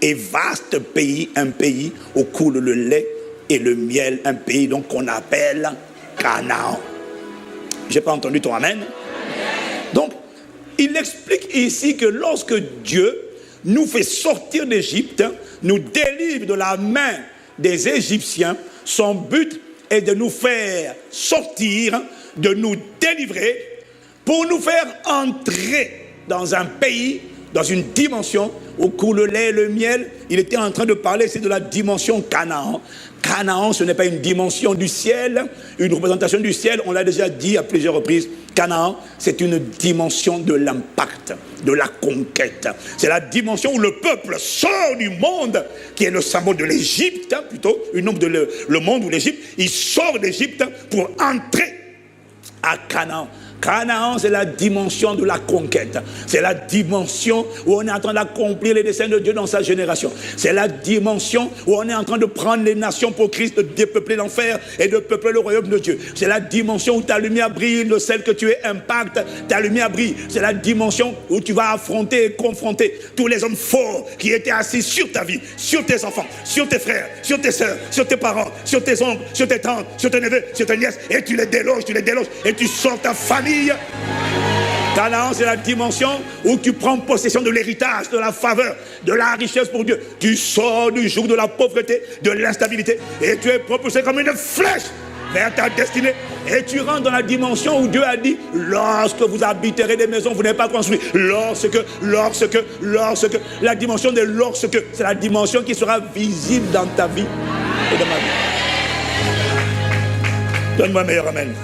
et vaste pays, un pays où coule le lait et le miel, un pays donc qu'on appelle Canaan. J'ai pas entendu ton amen. Donc, il explique ici que lorsque Dieu nous fait sortir d'Égypte, nous délivre de la main des Égyptiens, son but est de nous faire sortir, de nous délivrer, pour nous faire entrer dans un pays, dans une dimension où coule le lait et le miel. Il était en train de parler ici de la dimension Canaan. Canaan, ce n'est pas une dimension du ciel, une représentation du ciel, on l'a déjà dit à plusieurs reprises. Canaan, c'est une dimension de l'impact, de la conquête. C'est la dimension où le peuple sort du monde, qui est le symbole de l'Égypte, plutôt, le monde ou l'Égypte. Il sort d'Égypte pour entrer à Canaan. Canaan, c'est la dimension de la conquête. C'est la dimension où on est en train d'accomplir les desseins de Dieu dans sa génération. C'est la dimension où on est en train de prendre les nations pour Christ, de dépeupler l'enfer et de peupler le royaume de Dieu. C'est la dimension où ta lumière brille, de celle que tu es impacte, ta lumière brille. C'est la dimension où tu vas affronter et confronter tous les hommes forts qui étaient assis sur ta vie, sur tes enfants, sur tes frères, sur tes soeurs, sur tes parents, sur tes oncles, sur tes tantes, sur tes neveux, sur tes nièces, et tu les déloges, et tu sors ta famille. Canaan, c'est la dimension où tu prends possession de l'héritage, de la faveur, de la richesse pour Dieu. Tu sors du joug de la pauvreté, de l'instabilité, et tu es propulsé comme une flèche vers ta destinée. Et tu rentres dans la dimension où Dieu a dit, lorsque vous habiterez des maisons, vous n'avez pas construit. Lorsque, la dimension de lorsque, c'est la dimension qui sera visible dans ta vie et dans ma vie. Donne-moi un meilleur amen.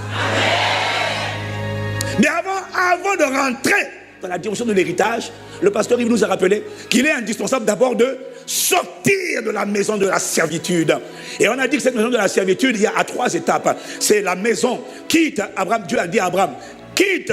Mais avant de rentrer dans la dimension de l'héritage, le pasteur Yves nous a rappelé qu'il est indispensable d'abord de sortir de la maison de la servitude. Et on a dit que cette maison de la servitude, il y a à 3 étapes. C'est la maison, Dieu a dit à Abraham, quitte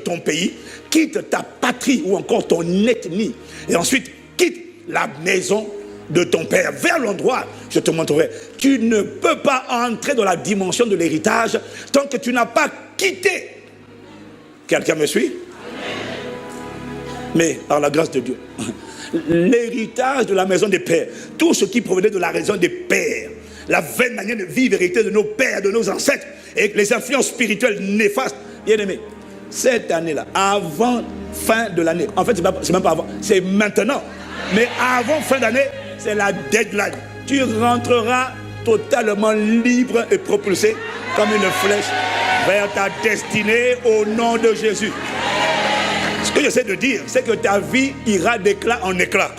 ton pays, quitte ta patrie ou encore ton ethnie. Et ensuite, quitte la maison de ton père, vers l'endroit, je te montrerai. Tu ne peux pas entrer dans la dimension de l'héritage tant que tu n'as pas quitté. Quelqu'un me suit? Mais par la grâce de Dieu, l'héritage de la maison des pères, tout ce qui provenait de la maison des pères, la vaine manière de vivre héritée de nos pères, de nos ancêtres, et les influences spirituelles néfastes, bien aimés, cette année-là, avant fin de l'année, en fait c'est même pas avant, c'est maintenant, mais avant fin d'année, c'est la deadline. Tu rentreras totalement libre et propulsé comme une flèche vers ta destinée au nom de Jésus. Ce que j'essaie de dire, c'est que ta vie ira d'éclat en éclat.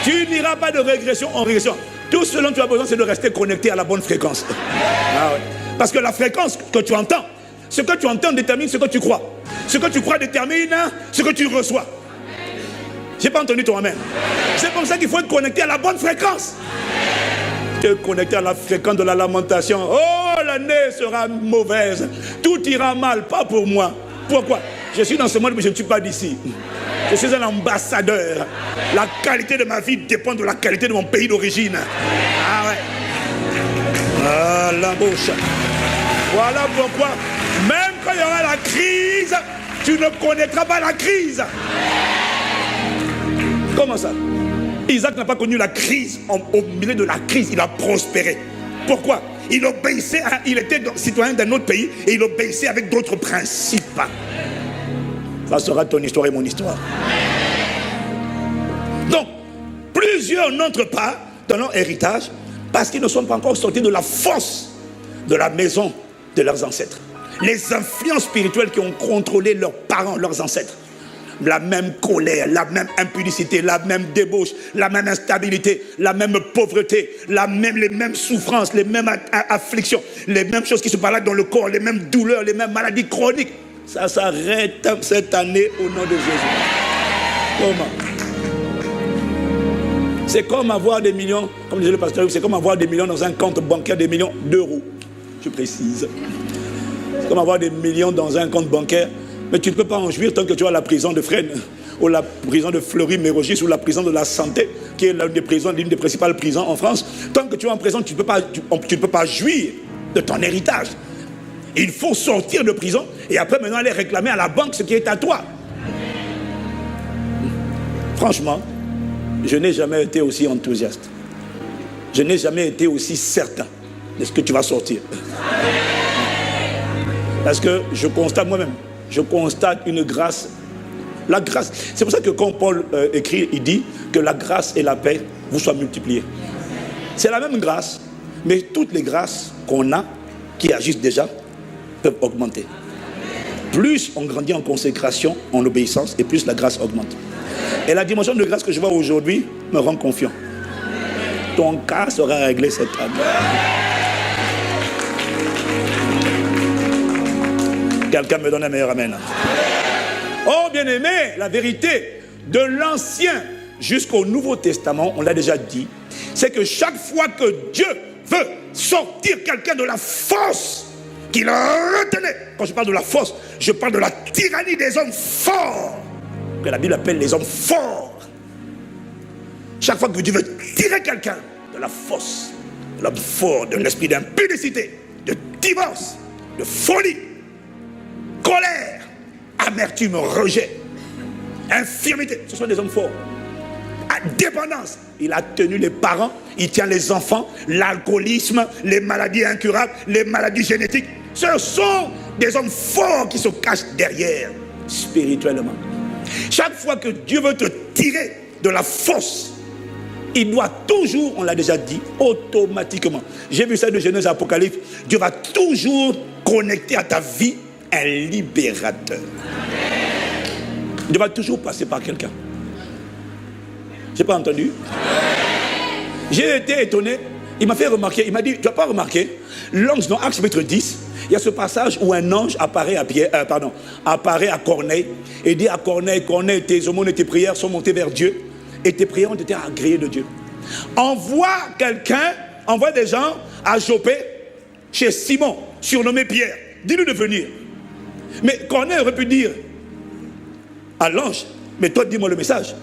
Tu n'iras pas de régression en régression. Tout ce dont tu as besoin, c'est de rester connecté à la bonne fréquence. Ah ouais. Parce que la fréquence que tu entends, ce que tu entends détermine ce que tu crois. Ce que tu crois détermine ce que tu reçois. J'ai pas entendu ton amen. C'est pour ça qu'il faut être connecté à la bonne fréquence. Tu es connecté à la fréquence de la lamentation. Oh, l'année sera mauvaise. Tout ira mal, pas pour moi. Pourquoi? Je suis dans ce monde, mais je ne suis pas d'ici. Je suis un ambassadeur. La qualité de ma vie dépend de la qualité de mon pays d'origine. Ah ouais. Ah, la bouche. Voilà pourquoi, même quand il y aura la crise, tu ne connaîtras pas la crise. Comment ça? Isaac n'a pas connu la crise. Au milieu de la crise, il a prospéré. Pourquoi? Il obéissait, il était citoyen d'un autre pays et il obéissait avec d'autres principes. Ça sera ton histoire et mon histoire. Donc, plusieurs n'entrent pas dans leur héritage parce qu'ils ne sont pas encore sortis de la force de la maison de leurs ancêtres. Les influences spirituelles qui ont contrôlé leurs parents, leurs ancêtres. La même colère, la même impudicité, la même débauche, la même instabilité, la même pauvreté, les mêmes souffrances, les mêmes afflictions, les mêmes choses qui se baladent dans le corps, les mêmes douleurs, les mêmes maladies chroniques. Ça s'arrête cette année au nom de Jésus. Comment? C'est comme avoir des millions, comme disait le pasteur, c'est comme avoir des millions dans un compte bancaire, des millions d'euros. Je précise. C'est comme avoir des millions dans un compte bancaire. Mais tu ne peux pas en jouir tant que tu as la prison de Fresnes, ou la prison de Fleury-Mérogis, ou la prison de la Santé, qui est l'une des principales prisons en France. Tant que tu es en prison, tu ne peux pas jouir de ton héritage. Il faut sortir de prison et après maintenant aller réclamer à la banque ce qui est à toi. Franchement, Je n'ai jamais été aussi enthousiaste. Je n'ai jamais été aussi certain de ce que tu vas sortir. Parce que je constate moi-même, je constate une grâce. La grâce, c'est pour ça que quand Paul écrit, il dit que la grâce et la paix vous soient multipliées. C'est la même grâce, mais toutes les grâces qu'on a, qui agissent déjà, peuvent augmenter. Plus on grandit en consécration, en obéissance, et plus la grâce augmente. Et la dimension de grâce que je vois aujourd'hui me rend confiant. Ton cas sera réglé cette année. Quelqu'un me donne un meilleur amen. Oh bien-aimé, la vérité de l'Ancien jusqu'au Nouveau Testament, on l'a déjà dit, c'est que chaque fois que Dieu veut sortir quelqu'un de la force qu'il retenait, quand je parle de la force, je parle de la tyrannie des hommes forts, que la Bible appelle les hommes forts. Chaque fois que Dieu veut tirer quelqu'un de la force, de l'homme fort, de l'esprit d'impudicité, de divorce, de folie, colère, amertume, rejet, infirmité, ce sont des hommes forts. À dépendance, il a tenu les parents, il tient les enfants, l'alcoolisme, les maladies incurables, les maladies génétiques. Ce sont des hommes forts qui se cachent derrière, spirituellement. Chaque fois que Dieu veut te tirer de la force, il doit toujours, on l'a déjà dit, automatiquement. J'ai vu ça de Genèse à Apocalypse. Dieu va toujours connecter à ta vie un libérateur. Dieu va toujours passer par quelqu'un. J'ai pas entendu. J'ai été étonné. Il m'a fait remarquer, il m'a dit, tu n'as pas remarqué, l'ange dans Actes chapitre 10, il y a ce passage où un ange apparaît à Corneille et dit à Corneille, Corneille, tes aumônes et tes prières sont montées vers Dieu et tes prières ont été agréées de Dieu. Envoie quelqu'un, envoie des gens à Joppé chez Simon, surnommé Pierre. Dis-lui de venir. Mais Corneille aurait pu dire à l'ange, mais toi dis-moi le message,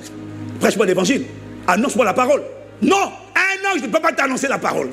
prêche-moi l'évangile, annonce-moi la parole. Non, un ange ne peut pas t'annoncer la parole.